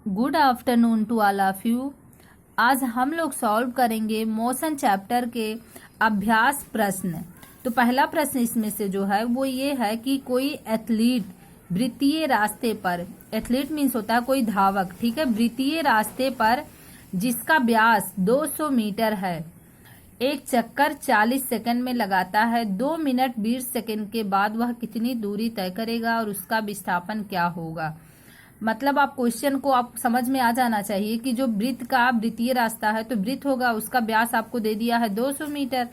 Good afternoon to all of you. आज हम लोग सॉल्व करेंगे मोशन चैप्टर के अभ्यास प्रश्न। तो पहला प्रश्न इसमें से जो है वो ये है कि कोई एथलीट वृत्तीय रास्ते पर, एथलीट मीन्स होता है कोई धावक, ठीक है, वृत्तीय रास्ते पर जिसका व्यास 200 मीटर है, एक चक्कर 40 सेकंड में लगाता है। 2 मिनट 20 सेकंड के बाद वह कितनी दूरी तय करेगा और उसका विस्थापन क्या होगा। मतलब आप क्वेश्चन को आप समझ में आ जाना चाहिए कि जो वृत्त का वृत्तीय रास्ता है तो वृत्त होगा, उसका व्यास आपको दे दिया है 200 मीटर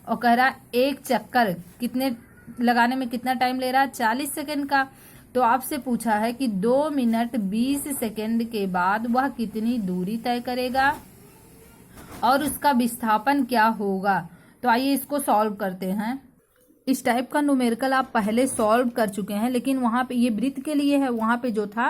और कह रहा एक चक्कर कितने लगाने में कितना टाइम ले रहा है, 40 सेकंड का। तो आपसे पूछा है कि 2 मिनट 20 सेकंड के बाद वह कितनी दूरी तय करेगा और उसका विस्थापन क्या होगा। तो आइए इसको सॉल्व करते हैं। इस टाइप का न्यूमेरिकल आप पहले सॉल्व कर चुके हैं, लेकिन वहां पे ये वृत्त के लिए है, वहां पे जो था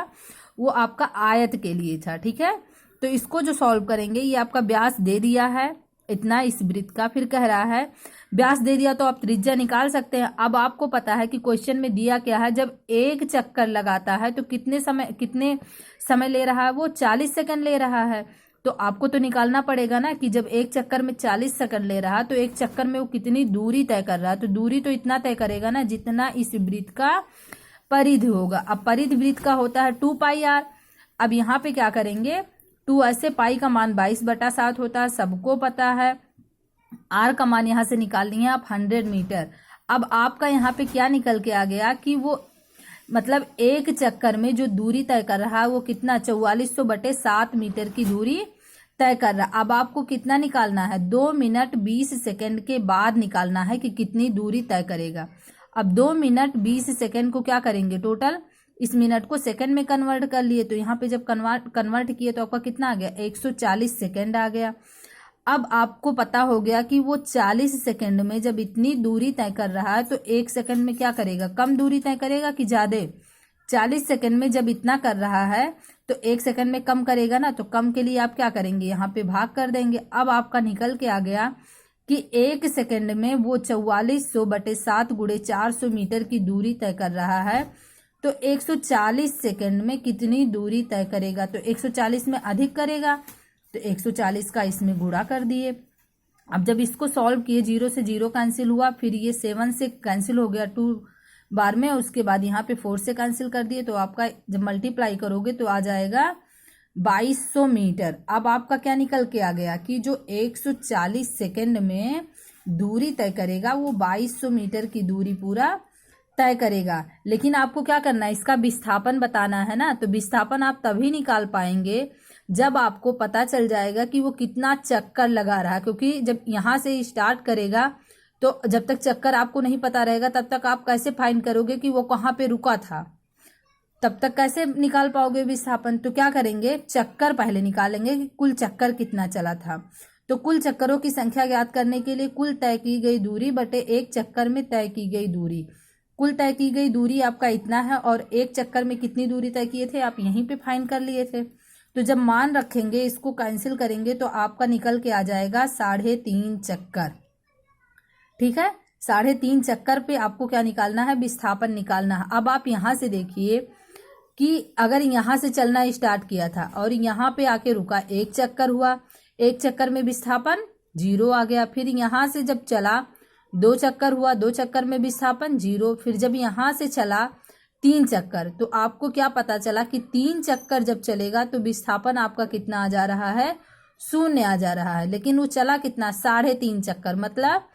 वो आपका आयत के लिए था, ठीक है। तो इसको जो सॉल्व करेंगे, ये आपका व्यास दे दिया है इतना इस वृत्त का, फिर कह रहा है व्यास दे दिया तो आप त्रिज्या निकाल सकते हैं। अब आपको पता है कि क्वेश्चन में दिया क्या है, जब एक चक्कर लगाता है तो कितने समय ले रहा है, वो 40 सेकंड ले रहा है। तो आपको तो निकालना पड़ेगा ना कि जब एक चक्कर में 40 सेकंड ले रहा तो एक चक्कर में वो कितनी दूरी तय कर रहा है। तो दूरी तो इतना तय करेगा ना जितना इस वृत्त का परिधि होगा। अब परिधि वृत्त का होता है 2πr। अब यहाँ पे क्या करेंगे, 2 ऐसे, पाई का मान 22/7 होता है, सबको पता है। आर का मान यहाँ से निकालनी है आप 100 मीटर। अब आपका यहाँ पे क्या निकल के आ गया कि वो मतलब एक चक्कर में जो दूरी तय कर रहा है वो कितना 4400/7 मीटर की दूरी तय कर रहा। अब आपको कितना निकालना है, 2 मिनट 20 सेकंड के बाद निकालना है कि कितनी दूरी तय करेगा। अब 2 मिनट 20 सेकंड को क्या करेंगे, टोटल इस मिनट को सेकंड में कन्वर्ट कर लिए। तो यहाँ पे जब कन्वर्ट किए तो आपका कितना आ गया, 140 सेकंड आ गया। अब आपको पता हो गया कि वो 40 सेकंड में जब इतनी दूरी तय कर रहा है तो एक सेकंड में क्या करेगा, कम दूरी तय करेगा कि ज्यादा। 40 सेकंड में जब इतना कर रहा है तो एक सेकंड में कम करेगा ना, तो कम के लिए आप क्या करेंगे, यहाँ पे भाग कर देंगे। अब आपका निकल के आ गया कि एक सेकंड में वो 4400/7 × 400 मीटर की दूरी तय कर रहा है। तो 140 सेकंड में कितनी दूरी तय करेगा, तो 140 में अधिक करेगा तो 140 का इसमें गुणा कर दिए। अब जब इसको सॉल्व किए, 0 से 0 कैंसिल हुआ, फिर ये 7 से कैंसिल हो गया 2 बार में, उसके बाद यहाँ पे 4 से कैंसिल कर दिए। तो आपका जब मल्टीप्लाई करोगे तो आ जाएगा 2200 मीटर। अब आपका क्या निकल के आ गया कि जो 140 सेकंड में दूरी तय करेगा वो 2200 मीटर की दूरी पूरा तय करेगा। लेकिन आपको क्या करना है, इसका विस्थापन बताना है ना। तो विस्थापन आप तभी निकाल पाएंगे जब आपको पता चल जाएगा कि वो कितना चक्कर लगा रहा है, क्योंकि जब यहाँ से स्टार्ट करेगा तो जब तक चक्कर आपको नहीं पता रहेगा तब तक आप कैसे फाइंड करोगे कि वो कहाँ पे रुका था, तब तक कैसे निकाल पाओगे विस्थापन। तो क्या करेंगे, चक्कर पहले निकालेंगे कि कुल चक्कर कितना चला था। तो कुल चक्करों की संख्या ज्ञात करने के लिए कुल तय की गई दूरी बटे एक चक्कर में तय की गई दूरी। कुल तय की गई दूरी आपका इतना है और एक चक्कर में कितनी दूरी तय किए थे आप यहीं पे फाइंड कर लिए थे। तो जब मान रखेंगे, इसको कैंसिल करेंगे तो आपका निकल के आ जाएगा 3.5 चक्कर, ठीक है। 3.5 चक्कर पे आपको क्या निकालना है, विस्थापन निकालना है। अब आप यहाँ से देखिए कि अगर यहाँ से चलना स्टार्ट किया था और यहाँ पे आके रुका, एक चक्कर हुआ, एक चक्कर में विस्थापन 0 आ गया। फिर यहाँ से जब चला 2 चक्कर हुआ, 2 चक्कर में विस्थापन 0। फिर जब यहाँ से चला 3 चक्कर, तो आपको क्या पता चला कि 3 चक्कर जब चलेगा तो विस्थापन आपका कितना आ जा रहा है, 0 आ जा रहा है। लेकिन वो चला कितना, 3.5 चक्कर, मतलब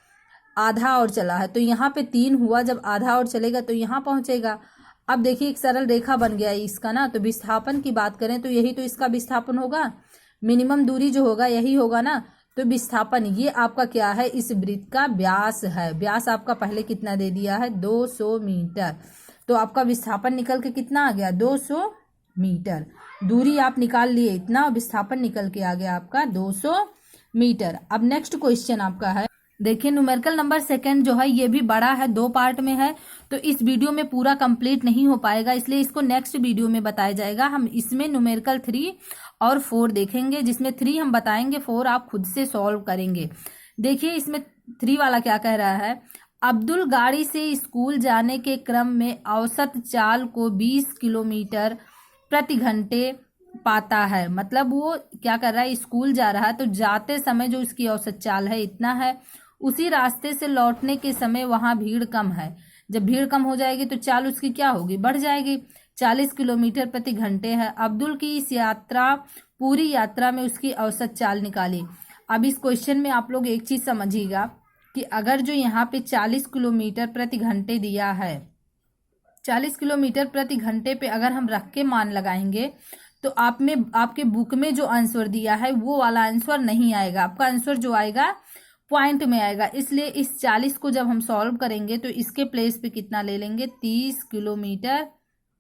आधा और चला है। तो यहाँ पे 3 हुआ, जब आधा और चलेगा तो यहाँ पहुंचेगा। अब देखिए एक सरल रेखा बन गया है इसका ना। तो विस्थापन की बात करें तो यही तो इसका विस्थापन होगा, मिनिमम दूरी जो होगा यही होगा ना। तो विस्थापन ये आपका क्या है, इस वृत्त का व्यास है। व्यास आपका पहले कितना दे दिया है, 200 मीटर। तो आपका विस्थापन निकल के कितना आ गया, 200 मीटर। दूरी आप निकाल लिए इतना, विस्थापन निकल के आ गया आपका 200 मीटर। अब नेक्स्ट क्वेश्चन आपका है, देखिए न्यूमेरिकल नंबर सेकंड जो है ये भी बड़ा है, 2 पार्ट में है। तो इस वीडियो में पूरा कंप्लीट नहीं हो पाएगा, इसलिए इसको नेक्स्ट वीडियो में बताया जाएगा। हम इसमें न्यूमेरिकल 3 और 4 देखेंगे, जिसमें 3 हम बताएंगे, 4 आप खुद से सॉल्व करेंगे। देखिए इसमें 3 वाला क्या कह रहा है, अब्दुल गाड़ी से स्कूल जाने के क्रम में औसत चाल को 20 किलोमीटर प्रति घंटे पाता है, मतलब वो क्या कर रहा है, स्कूल जा रहा है, तो जाते समय जो उसकी औसत चाल है इतना है, उसी रास्ते से लौटने के समय वहां भीड़ कम है। जब भीड़ कम हो जाएगी तो चाल उसकी क्या होगी, बढ़ जाएगी। 40 किलोमीटर प्रति घंटे है। अब्दुल की इस यात्रा, पूरी यात्रा में उसकी औसत चाल निकाली। अब इस क्वेश्चन में आप लोग एक चीज समझिएगा कि अगर जो यहाँ पे 40 किलोमीटर प्रति घंटे दिया है, 40 किलोमीटर प्रति घंटे पे अगर हम रख के मान लगाएंगे तो आप में, आपके बुक में जो आंसर दिया है वो वाला आंसर नहीं आएगा। आपका आंसर जो आएगा पॉइंट में आएगा। इसलिए इस 40 को जब हम सॉल्व करेंगे तो इसके प्लेस पे कितना ले लेंगे, 30 किलोमीटर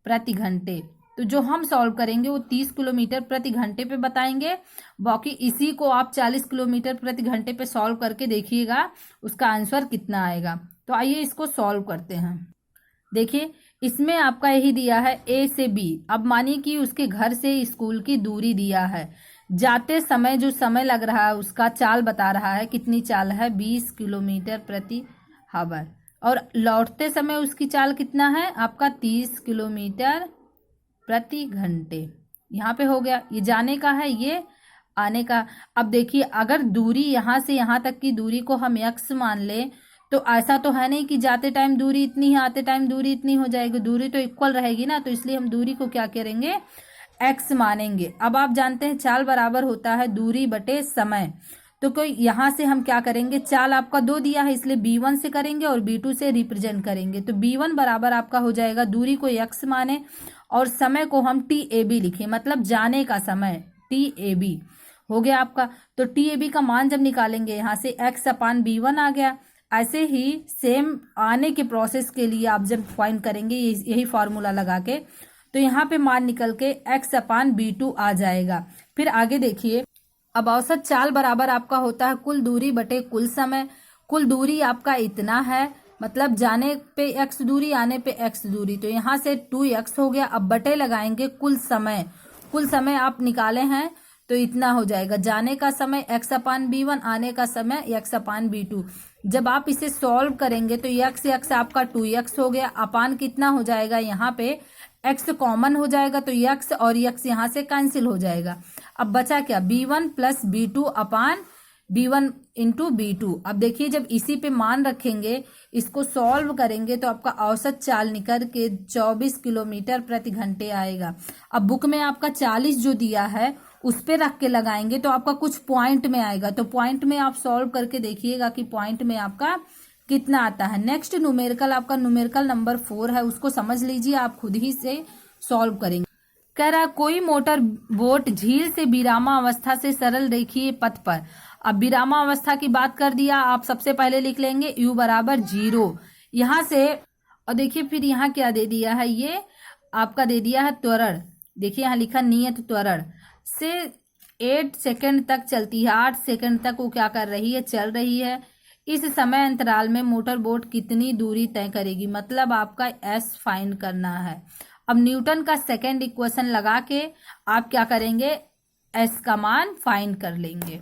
प्रति घंटे। तो जो हम सॉल्व करेंगे वो 30 किलोमीटर प्रति घंटे पे बताएंगे। बाकी इसी को आप 40 किलोमीटर प्रति घंटे पे सॉल्व करके देखिएगा उसका आंसर कितना आएगा। तो आइए इसको सॉल्व करते हैं। देखिए इसमें आपका यही दिया है ए से बी। अब मानिए कि उसके घर से स्कूल की दूरी दिया है। जाते समय जो समय लग रहा है उसका चाल बता रहा है, कितनी चाल है, 20 किलोमीटर प्रति हावर। और लौटते समय उसकी चाल कितना है आपका, 30 किलोमीटर प्रति घंटे। यहाँ पे हो गया, ये जाने का है, ये आने का। अब देखिए अगर दूरी यहाँ से यहाँ तक की दूरी को हम x मान ले तो ऐसा तो है नहीं कि जाते टाइम दूरी इतनी है आते टाइम दूरी इतनी हो जाएगी, दूरी तो इक्वल रहेगी ना। तो इसलिए हम दूरी को क्या करेंगे, x मानेंगे। अब आप जानते हैं चाल बराबर होता है दूरी बटे समय। तो कोई यहाँ से हम क्या करेंगे, चाल आपका 2 दिया है इसलिए b1 से करेंगे और b2 से रिप्रेजेंट करेंगे। तो b1 बराबर आपका हो जाएगा, दूरी को x माने और समय को हम TAB लिखे, मतलब जाने का समय TAB हो गया आपका। तो TAB का मान जब निकालेंगे यहाँ से x/b1 आ गया। ऐसे ही सेम आने के प्रोसेस के लिए आप जब फाइंड करेंगे यही फॉर्मूला लगा के, तो यहाँ पे मान निकल के x/b2 आ जाएगा। फिर आगे देखिए, अब औसत चाल बराबर आपका होता है कुल दूरी बटे कुल समय। कुल दूरी आपका इतना है, मतलब जाने पे x दूरी आने पे x दूरी, तो यहाँ से 2x हो गया। अब बटे लगाएंगे कुल समय। कुल समय आप निकाले हैं तो इतना हो जाएगा, जाने का समय x/b1, आने का समय x/b2। जब आप इसे सॉल्व करेंगे तो x आपका 2x हो गया। अपान कितना हो जाएगा, यहाँ पे x कॉमन हो जाएगा तो x और x यहाँ से कैंसिल हो जाएगा। अब बचा क्या, b1 प्लस b2 अपान b1 इंटू b2। अब देखिए जब इसी पे मान रखेंगे, इसको सॉल्व करेंगे तो आपका औसत चाल निकल के 24 किलोमीटर प्रति घंटे आएगा। अब बुक में आपका 40 जो दिया है उस पे रख के लगाएंगे तो आपका कुछ पॉइंट में आएगा। तो पॉइंट में आप सॉल्व करके देखिएगा कि पॉइंट में आपका कितना आता है। नेक्स्ट न्यूमेरिकल आपका न्यूमेरिकल नंबर 4 है, उसको समझ लीजिए, आप खुद ही से सॉल्व करेंगे। कह रहा कोई मोटर बोट झील से विरामा अवस्था से सरल रेखीय पथ पर। अब विरामा अवस्था की बात कर दिया, आप सबसे पहले लिख लेंगे u बराबर 0 यहाँ से। और देखिए फिर यहाँ क्या दे दिया है, ये आपका दे दिया है त्वरण। देखिए यहाँ लिखा नियत त्वरण से 8 सेकंड तक चलती है, 8 सेकंड तक वो क्या कर रही है, चल रही है। इस समय अंतराल में मोटर बोट कितनी दूरी तय करेगी, मतलब आपका s फाइंड करना है। अब न्यूटन का सेकंड इक्वेशन लगा के आप क्या करेंगे, s का मान फाइंड कर लेंगे।